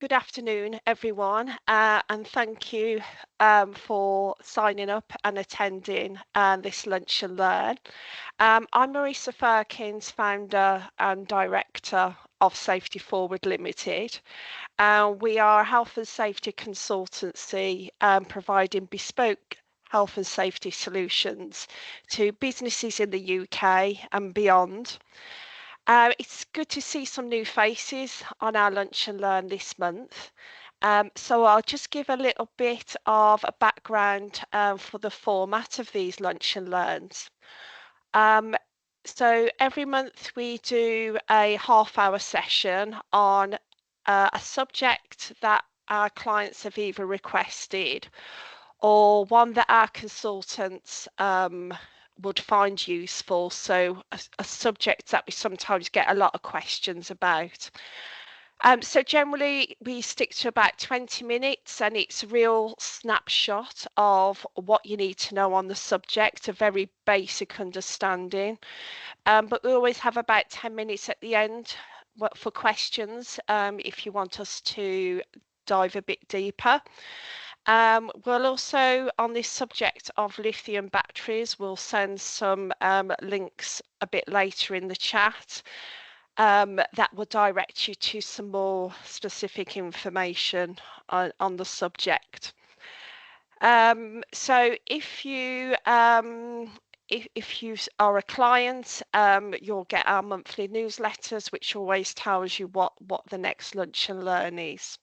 Good afternoon, everyone, and thank you for signing up and attending this Lunch and Learn. I'm Marisa Firkins, founder and director of Safety Forward Ltd. We are a health and safety consultancy providing bespoke health and safety solutions to businesses in the UK and beyond. It's good to see some new faces on our Lunch and Learn this month. So I'll just give a little bit of a background for the format of these Lunch and Learns. So every month we do a half-hour session on a subject that our clients have either requested or one that our consultants would find useful. So a subject that we sometimes get a lot of questions about. So generally we stick to about 20 minutes and it's a real snapshot of what you need to know on the subject, a very basic understanding. But we always have about 10 minutes at the end for questions if you want us to dive a bit deeper. We'll also, on this subject of lithium batteries, we'll send some links a bit later in the chat that will direct you to some more specific information on the subject. So if you are a client, you'll get our monthly newsletters, which always tells you what the next Lunch and Learn is.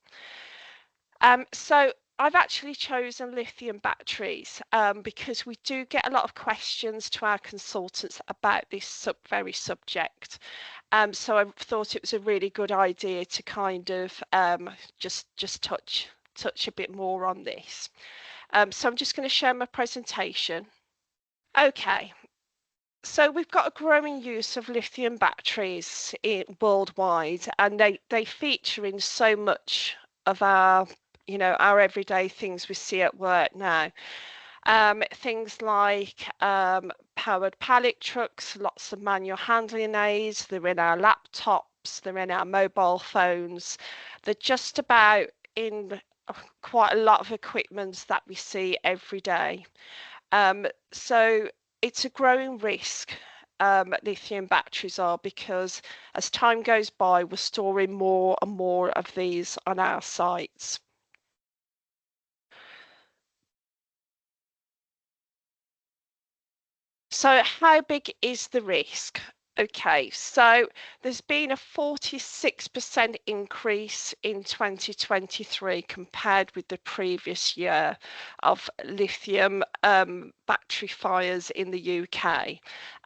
So I've actually chosen lithium batteries because we do get a lot of questions to our consultants about this very subject. So I thought it was a really good idea to kind of just touch a bit more on this. So I'm just going to share my presentation. Okay. So we've got a growing use of lithium batteries worldwide, and they feature in so much of our our everyday things we see at work now. Things like powered pallet trucks, lots of manual handling aids, they're in our laptops, they're in our mobile phones, they're just about in quite a lot of equipment that we see every day. So it's a growing risk, lithium batteries are, because as time goes by, we're storing more and more of these on our sites. So how big is the risk? Okay, so there's been a 46% increase in 2023 compared with the previous year of lithium battery fires in the UK.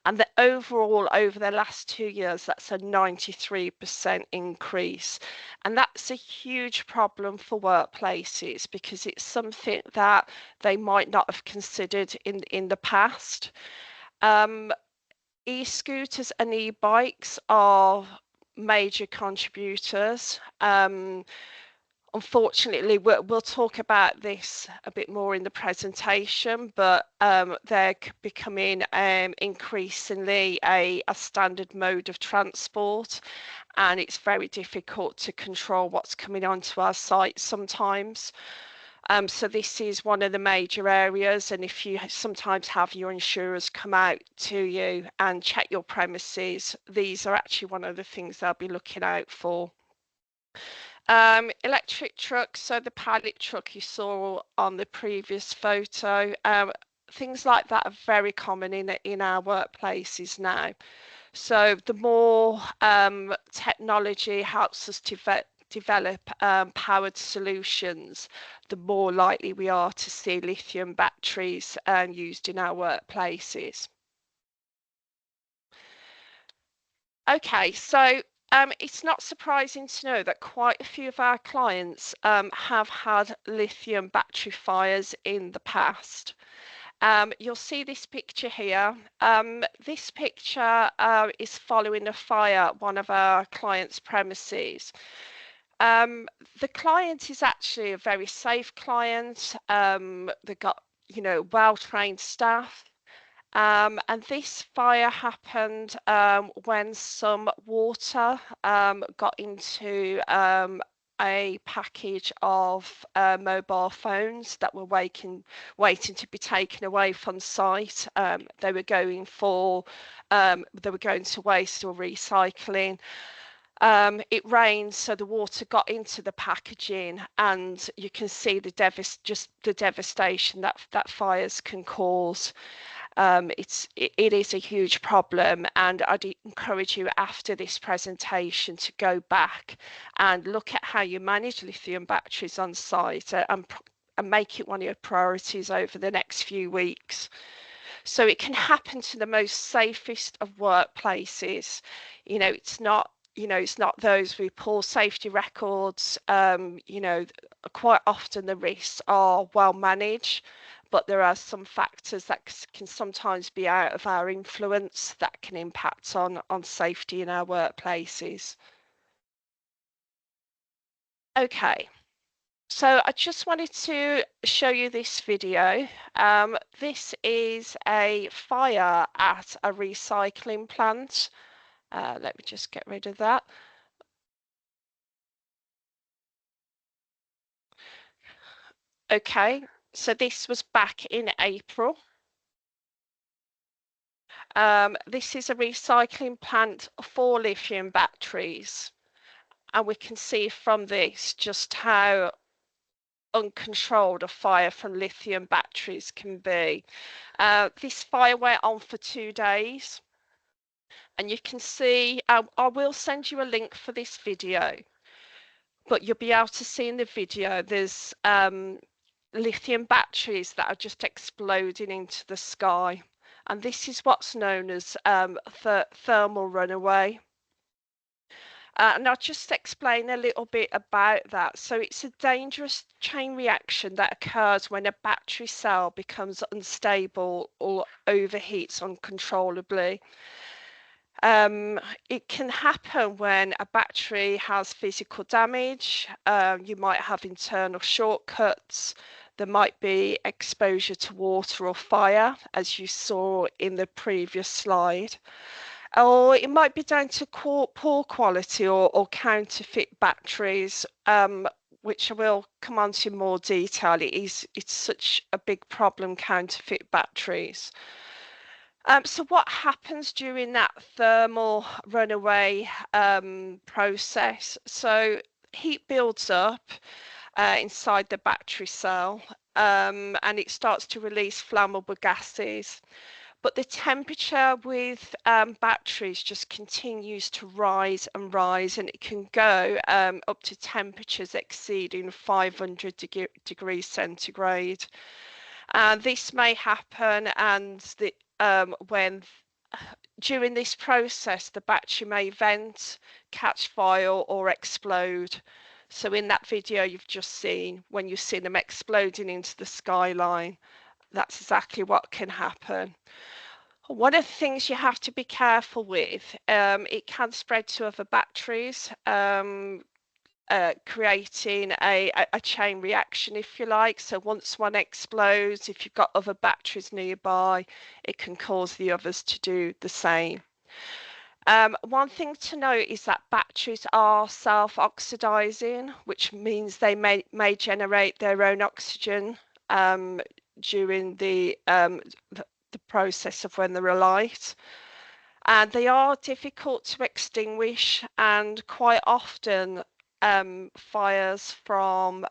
And the overall over the last 2 years, that's a 93% increase. And that's a huge problem for workplaces because it's something that they might not have considered in the past. E-scooters and e-bikes are major contributors. Unfortunately, we'll talk about this a bit more in the presentation, but they're becoming increasingly a standard mode of transport, and it's very difficult to control what's coming onto our site sometimes. So this is one of the major areas, and if you sometimes have your insurers come out to you and check your premises, these are actually one of the things they'll be looking out for. Electric trucks, so the pallet truck you saw on the previous photo, things like that are very common in our workplaces now. So the more technology helps us develop powered solutions, the more likely we are to see lithium batteries used in our workplaces. Okay, so it's not surprising to know that quite a few of our clients have had lithium battery fires in the past. You'll see this picture here. This picture is following a fire at one of our clients' premises. The client is actually a very safe client. They've got, well-trained staff. And this fire happened when some water got into a package of mobile phones that were waiting to be taken away from site. They were going to waste or recycling. It rained, so the water got into the packaging, and you can see the devastation that fires can cause. It is a huge problem, and I'd encourage you after this presentation to go back and look at how you manage lithium batteries on site, and make it one of your priorities over the next few weeks. So it can happen to the most safest of workplaces. It's not those with poor safety records. Quite often the risks are well managed, but there are some factors that can sometimes be out of our influence that can impact on safety in our workplaces. Okay. So I just wanted to show you this video. This is a fire at a recycling plant. Let me just get rid of that. Okay, so this was back in April. This is a recycling plant for lithium batteries. And we can see from this just how uncontrolled a fire from lithium batteries can be. This fire went on for 2 days, and you can see, I will send you a link for this video, but you'll be able to see in the video there's lithium batteries that are just exploding into the sky, and this is what's known as thermal runaway. And I'll just explain a little bit about that. So it's a dangerous chain reaction that occurs when a battery cell becomes unstable or overheats uncontrollably. It can happen when a battery has physical damage. You might have internal shortcuts. There might be exposure to water or fire, as you saw in the previous slide. Or it might be down to poor quality or counterfeit batteries, which I will come on to more detail. It's such a big problem, counterfeit batteries. So what happens during that thermal runaway process? So heat builds up inside the battery cell, and it starts to release flammable gases. But the temperature with batteries just continues to rise and rise, and it can go up to temperatures exceeding 500 degrees centigrade. And this may happen, and when during this process the battery may vent, catch fire, or explode. So in that video you've just seen, when you see them exploding into the skyline, that's exactly what can happen. One of the things you have to be careful with, it can spread to other batteries, creating a chain reaction, if you like. So once one explodes, if you've got other batteries nearby, it can cause the others to do the same. One thing to note is that batteries are self-oxidizing, which means they may generate their own oxygen during the process of when they're alight. And they are difficult to extinguish, and quite often fires from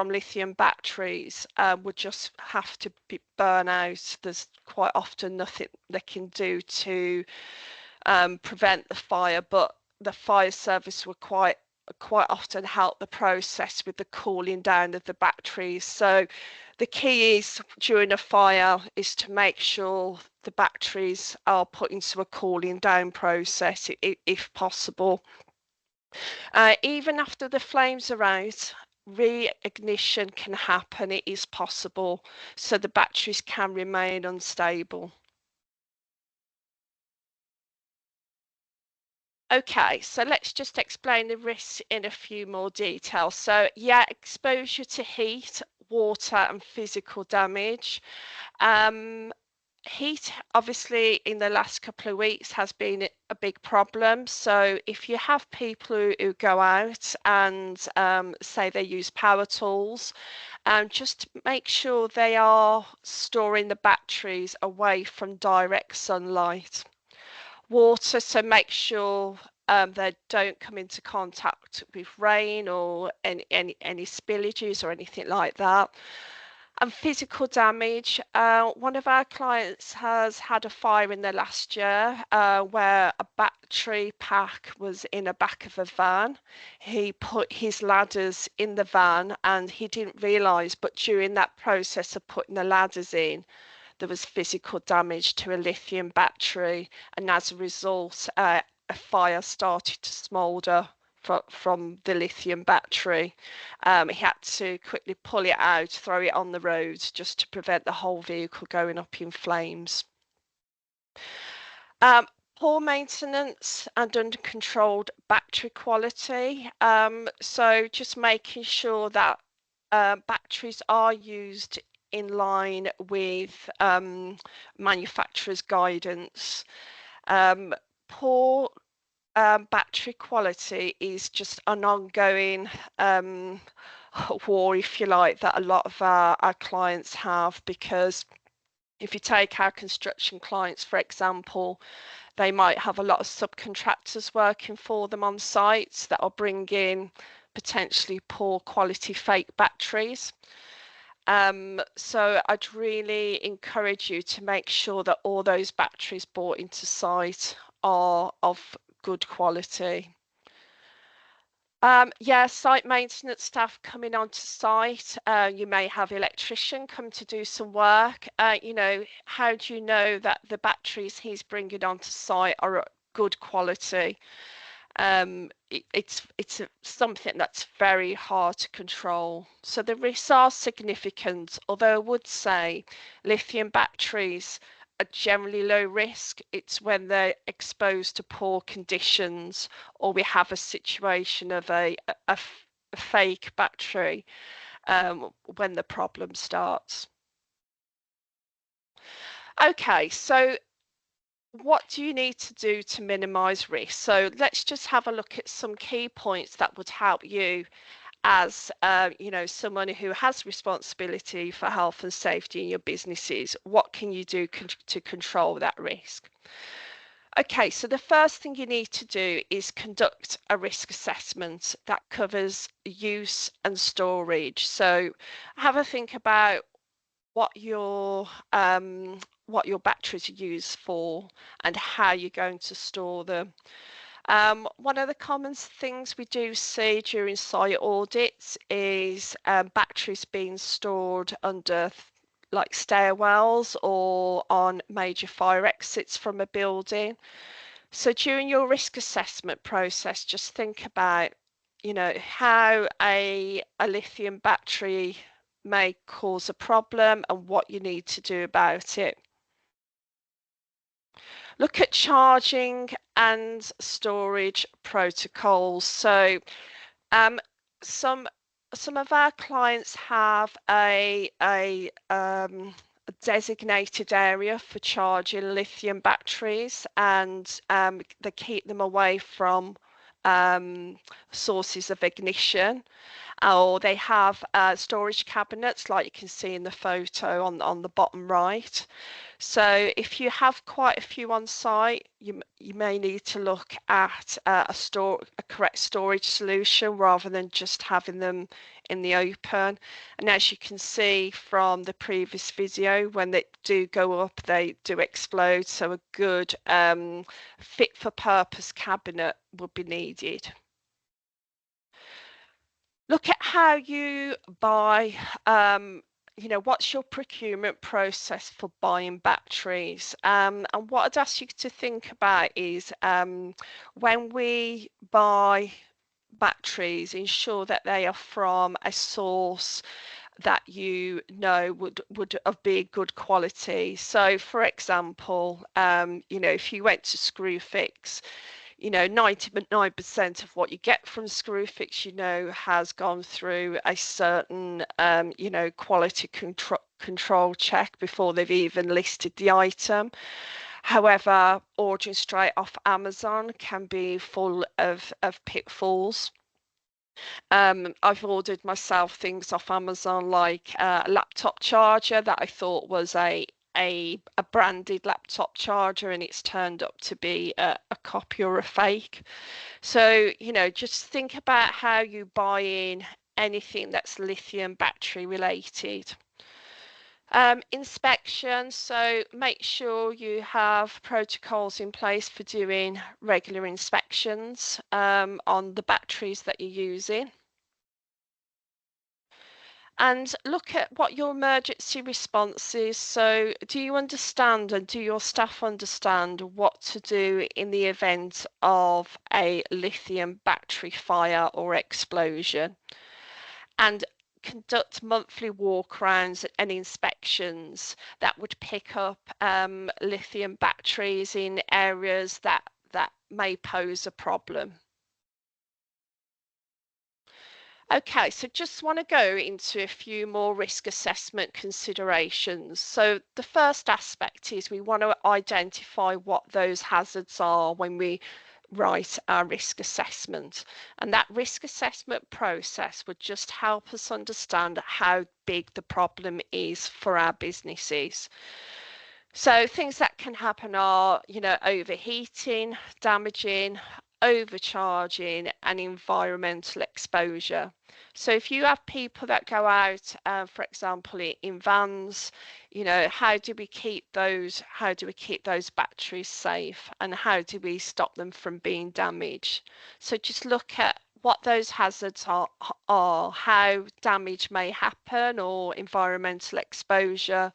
lithium batteries would just have to be burn out. There's quite often nothing they can do to prevent the fire, but the fire service will quite often help the process with the cooling down of the batteries. So the key is during a fire is to make sure the batteries are put into a cooling down process if possible. Even after the flames are out, reignition can happen. It is possible, so the batteries can remain unstable. Okay, so let's just explain the risks in a few more details. So yeah, exposure to heat, water and physical damage. Heat, obviously, in the last couple of weeks has been a big problem. So if you have people who go out and say they use power tools, just make sure they are storing the batteries away from direct sunlight. Water, so make sure they don't come into contact with rain or any spillages or anything like that. And physical damage. One of our clients has had a fire in the last year where a battery pack was in the back of a van. He put his ladders in the van and he didn't realise, but during that process of putting the ladders in, there was physical damage to a lithium battery, and as a result, a fire started to smoulder from the lithium battery. He had to quickly pull it out, throw it on the road just to prevent the whole vehicle going up in flames. Poor maintenance and uncontrolled battery quality. So just making sure that batteries are used in line with manufacturer's guidance. Poor battery quality is just an ongoing war, if you like, that a lot of our clients have, because if you take our construction clients, for example, they might have a lot of subcontractors working for them on sites that are bringing potentially poor quality fake batteries. So I'd really encourage you to make sure that all those batteries brought into site are of good quality. Yeah, site maintenance staff coming onto site. You may have electrician come to do some work. You know, how do you know that the batteries he's bringing onto site are good quality? It's something that's very hard to control. So the risks are significant, although I would say lithium batteries are generally low risk. It's when they're exposed to poor conditions or we have a situation of a fake battery when the problem starts. Okay, so what do you need to do to minimize risk? So let's just have a look at some key points that would help you as you know, someone who has responsibility for health and safety in your businesses. What can you do to control that risk? Okay, so the first thing you need to do is conduct a risk assessment that covers use and storage. So have a think about what your batteries are used for and how you're going to store them. One of the common things we do see during site audits is batteries being stored under like stairwells or on major fire exits from a building. So during your risk assessment process, just think about, you know, how a lithium battery may cause a problem and what you need to do about it. Look at charging and storage protocols. So some of our clients have a designated area for charging lithium batteries, and they keep them away from sources of ignition, or they have storage cabinets like you can see in the photo on the bottom right. So if you have quite a few on site, you may need to look at a correct storage solution rather than just having them in the open. And as you can see from the previous video, when they do go up, they do explode. So a good fit for purpose cabinet would be needed. Look at how you buy, you know, what's your procurement process for buying batteries? And what I'd ask you to think about is when we buy batteries, ensure that they are from a source that you know would be good quality. So for example, you know, if you went to Screwfix, 99% of what you get from Screwfix, has gone through a certain, quality control check before they've even listed the item. However, ordering straight off Amazon can be full of pitfalls. I've ordered myself things off Amazon like a laptop charger that I thought was a branded laptop charger, and it's turned up to be a copy or a fake. So, just think about how you buy in anything that's lithium battery related. Inspection, so make sure you have protocols in place for doing regular inspections on the batteries that you're using. And look at what your emergency response is. So, do you understand and do your staff understand what to do in the event of a lithium battery fire or explosion? And conduct monthly walkarounds and inspections that would pick up lithium batteries in areas that may pose a problem. Okay, so just want to go into a few more risk assessment considerations. So the first aspect is we want to identify what those hazards are when we write our risk assessment. And that risk assessment process would just help us understand how big the problem is for our businesses. So things that can happen are, overheating, damaging, overcharging, and environmental exposure. So if you have people that go out, for example, in vans, how do we keep those batteries safe, and how do we stop them from being damaged? So just look at what those hazards are, how damage may happen or environmental exposure,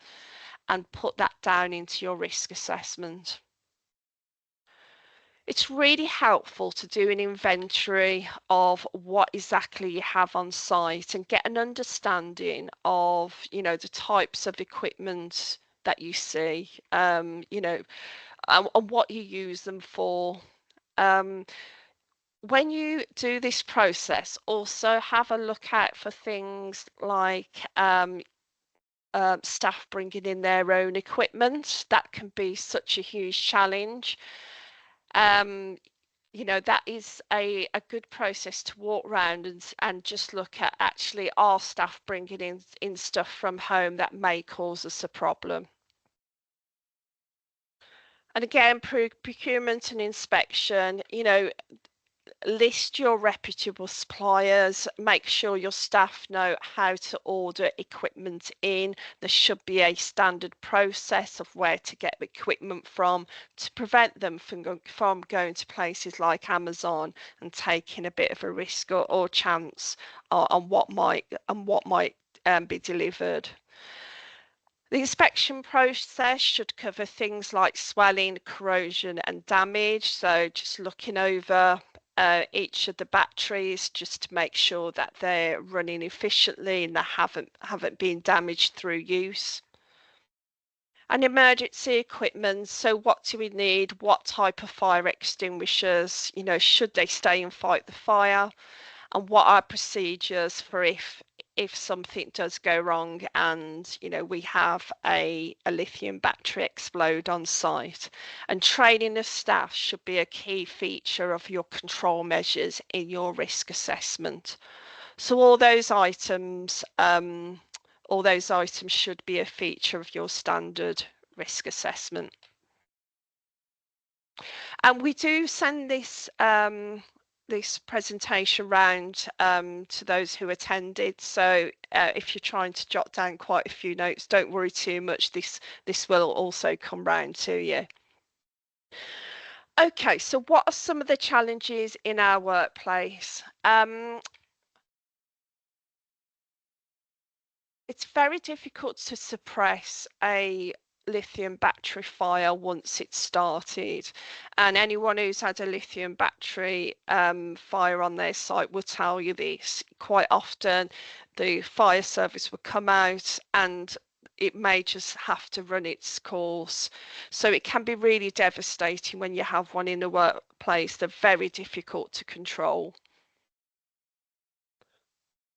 and put that down into your risk assessment. It's really helpful to do an inventory of what exactly you have on site and get an understanding of, the types of equipment that you see, and what you use them for. When you do this process, also have a look out for things like staff bringing in their own equipment. That can be such a huge challenge. That is a good process to walk around and just look at, actually, are staff bringing in stuff from home that may cause us a problem. And again, procurement and inspection, list your reputable suppliers, make sure your staff know how to order equipment in. There should be a standard process of where to get equipment from to prevent them from going to places like Amazon and taking a bit of a risk or chance on what might be delivered. The inspection process should cover things like swelling, corrosion, and damage. So just looking over each of the batteries just to make sure that they're running efficiently and they haven't been damaged through use. And emergency equipment, so what do we need? What type of fire extinguishers? Should they stay and fight the fire? And what are procedures for if something does go wrong and we have a lithium battery explode on site? And training of staff should be a key feature of your control measures in your risk assessment. So all those items should be a feature of your standard risk assessment. And we do send this presentation round to those who attended. So if you're trying to jot down quite a few notes, don't worry too much. This will also come round to you. Okay, so what are some of the challenges in our workplace? It's very difficult to suppress a lithium battery fire once it's started, and anyone who's had a lithium battery fire on their site will tell you this. Quite often the fire service will come out and it may just have to run its course. So it can be really devastating when you have one in the workplace. They're very difficult to control.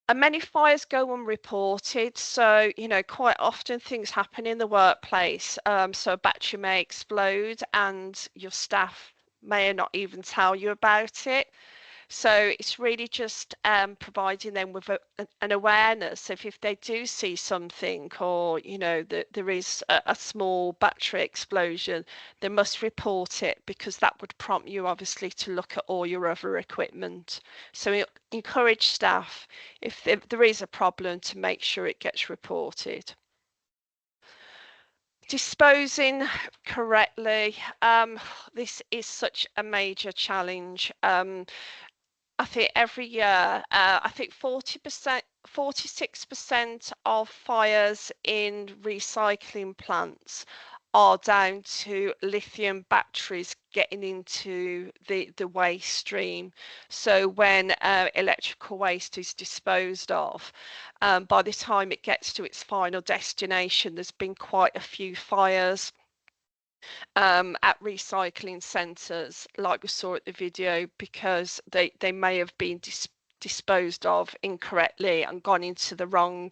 And many fires go unreported, so quite often things happen in the workplace. So a battery may explode and your staff may not even tell you about it. So it's really just providing them with an awareness of if they do see something, or that there is a small battery explosion, they must report it, because that would prompt you obviously to look at all your other equipment. So encourage staff, if there is a problem, to make sure it gets reported. Disposing correctly. This is such a major challenge. I think every year, I think 40%, 46% of fires in recycling plants are down to lithium batteries getting into the waste stream. So when electrical waste is disposed of, by the time it gets to its final destination, there's been quite a few fires at recycling centres, like we saw at the video, because they may have been disposed of incorrectly and gone into the wrong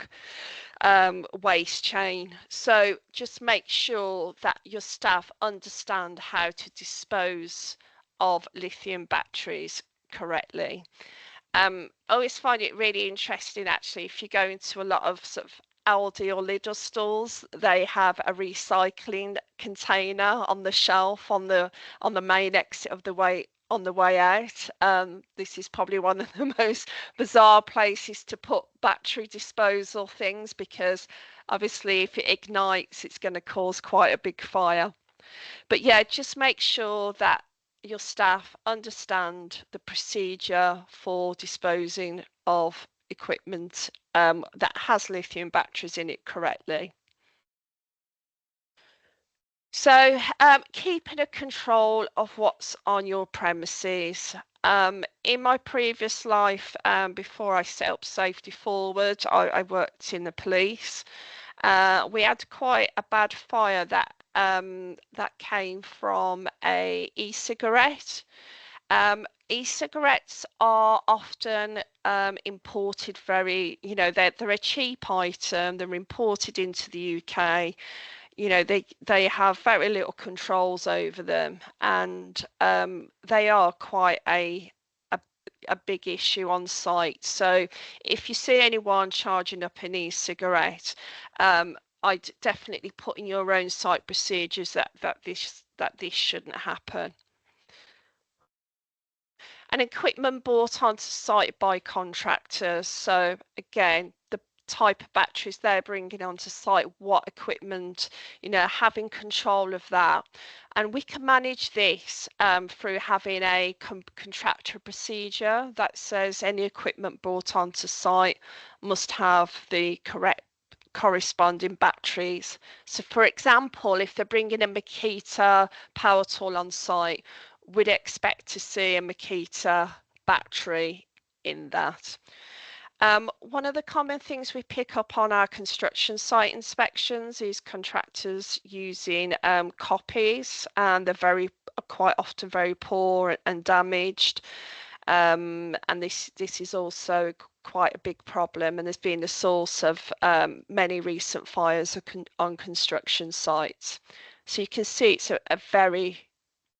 waste chain. So just make sure that your staff understand how to dispose of lithium batteries correctly. I always find it really interesting, actually, if you go into a lot of sort of Aldi or Lidl stores, they have a recycling container on the shelf on the main exit of the way on the way out. This is probably one of the most bizarre places to put battery disposal things, because obviously if it ignites, it's going to cause quite a big fire. But yeah, just make sure that your staff understand the procedure for disposing of equipment that has lithium batteries in it correctly. So keeping a control of what's on your premises. In my previous life, before I set up Safety Forward, I worked in the police. We had quite a bad fire that came from a e-cigarette. E-cigarettes are often imported very, they're a cheap item. They're imported into the UK. They have very little controls over them, and they are quite a big issue on site. So if you see anyone charging up an e-cigarette, I'd definitely put in your own site procedures that this shouldn't happen. And equipment brought onto site by contractors. So again, the type of batteries they're bringing onto site, what equipment, having control of that. And we can manage this through having a contractor procedure that says any equipment brought onto site must have the correct corresponding batteries. So for example, if they're bringing a Makita power tool on site, we'd expect to see a Makita battery in that. One of the common things we pick up on our construction site inspections is contractors using copies, and they're quite often very poor and damaged. And this is also quite a big problem, and there's been the source of many recent fires on construction sites. So you can see it's a very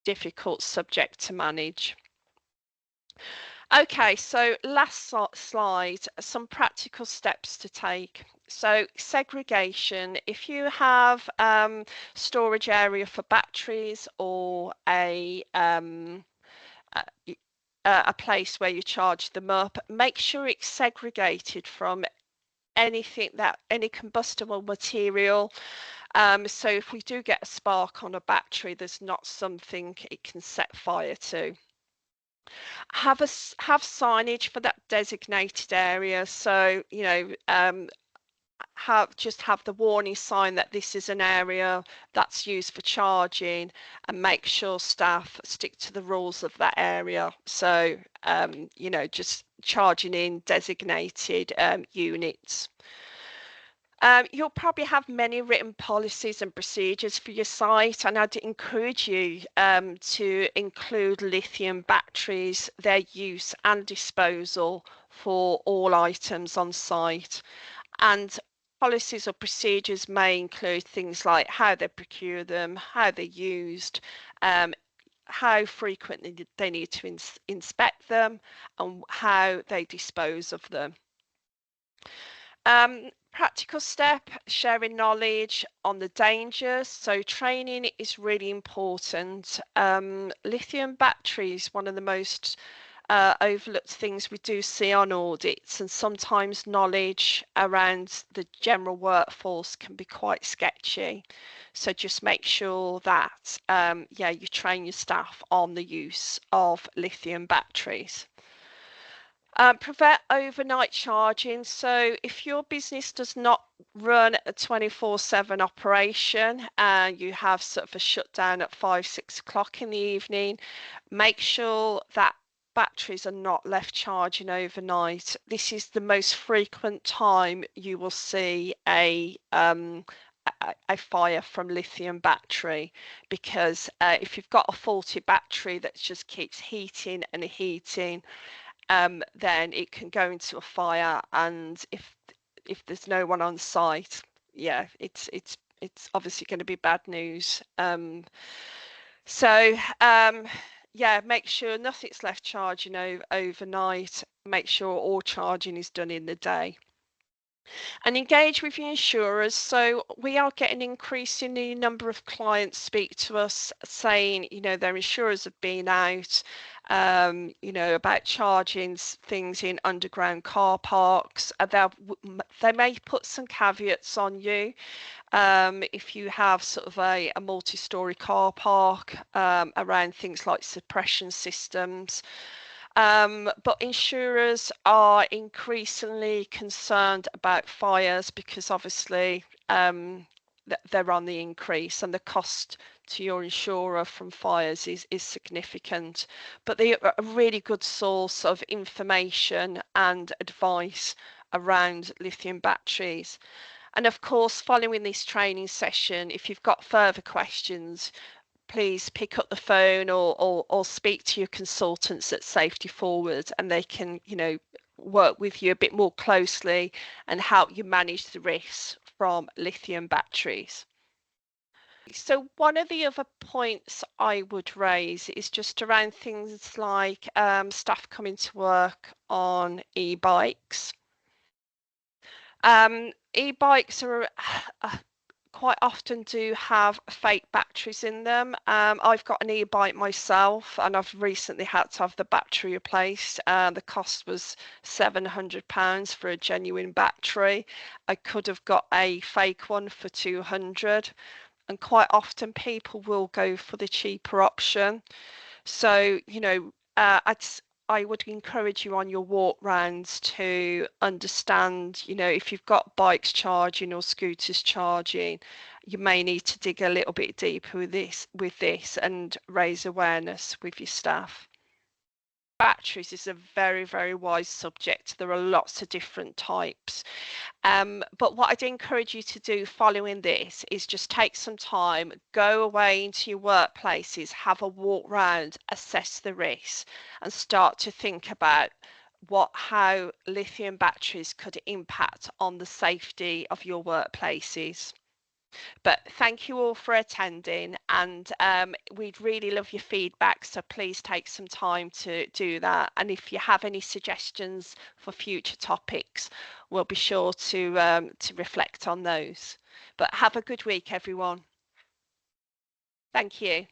difficult subject to manage. Okay, so last slide, some practical steps to take. So segregation, if you have storage area for batteries, or a place where you charge them up, make sure it's segregated from any combustible material. So if we do get a spark on a battery, there's not something it can set fire to. Have signage for that designated area. So have the warning sign that this is an area that's used for charging, and make sure staff stick to the rules of that area. So just charging in designated units. You'll probably have many written policies and procedures for your site, and I'd encourage you to include lithium batteries, their use and disposal for all items on site. And policies or procedures may include things like how they procure them, how they're used, how frequently they need to inspect them, and how they dispose of them. Practical step, sharing knowledge on the dangers. So training is really important. Lithium batteries, one of the most overlooked things we do see on audits, and sometimes knowledge around the general workforce can be quite sketchy. So just make sure that you train your staff on the use of lithium batteries. Prevent overnight charging. So if your business does not run a 24/7 operation and you have sort of a shutdown at 5-6 o'clock in the evening, make sure that batteries are not left charging overnight. This is the most frequent time you will see a fire from lithium battery, because if you've got a faulty battery that just keeps heating and heating, then it can go into a fire, and if there's no one on site, yeah, it's obviously going to be bad news. Yeah, make sure nothing's left charging overnight. Make sure all charging is done in the day. And engage with your insurers. So we are getting increasingly number of clients speak to us saying, their insurers have been out, about charging things in underground car parks. They may put some caveats on you. If you have sort of a multi-story car park around things like suppression systems. But insurers are increasingly concerned about fires because obviously they're on the increase, and the cost to your insurer from fires is significant. But they are a really good source of information and advice around lithium batteries. And of course, following this training session, if you've got further questions, please pick up the phone or speak to your consultants at Safety Forward, and they can, work with you a bit more closely and help you manage the risks from lithium batteries. So one of the other points I would raise is just around things like staff coming to work on e-bikes. E-bikes are quite often do have fake batteries in them. I've got an e-bike myself, and I've recently had to have the battery replaced. The cost was £700 for a genuine battery. I could have got a fake one for 200, and quite often people will go for the cheaper option. So, I would encourage you on your walk rounds to understand, if you've got bikes charging or scooters charging, you may need to dig a little bit deeper with this and raise awareness with your staff. Batteries is a very, very wide subject. There are lots of different types. But what I'd encourage you to do following this is just take some time, go away into your workplaces, have a walk round, assess the risks, and start to think about how lithium batteries could impact on the safety of your workplaces. But thank you all for attending, and we'd really love your feedback, so please take some time to do that. And if you have any suggestions for future topics, we'll be sure to reflect on those. But have a good week, everyone. Thank you.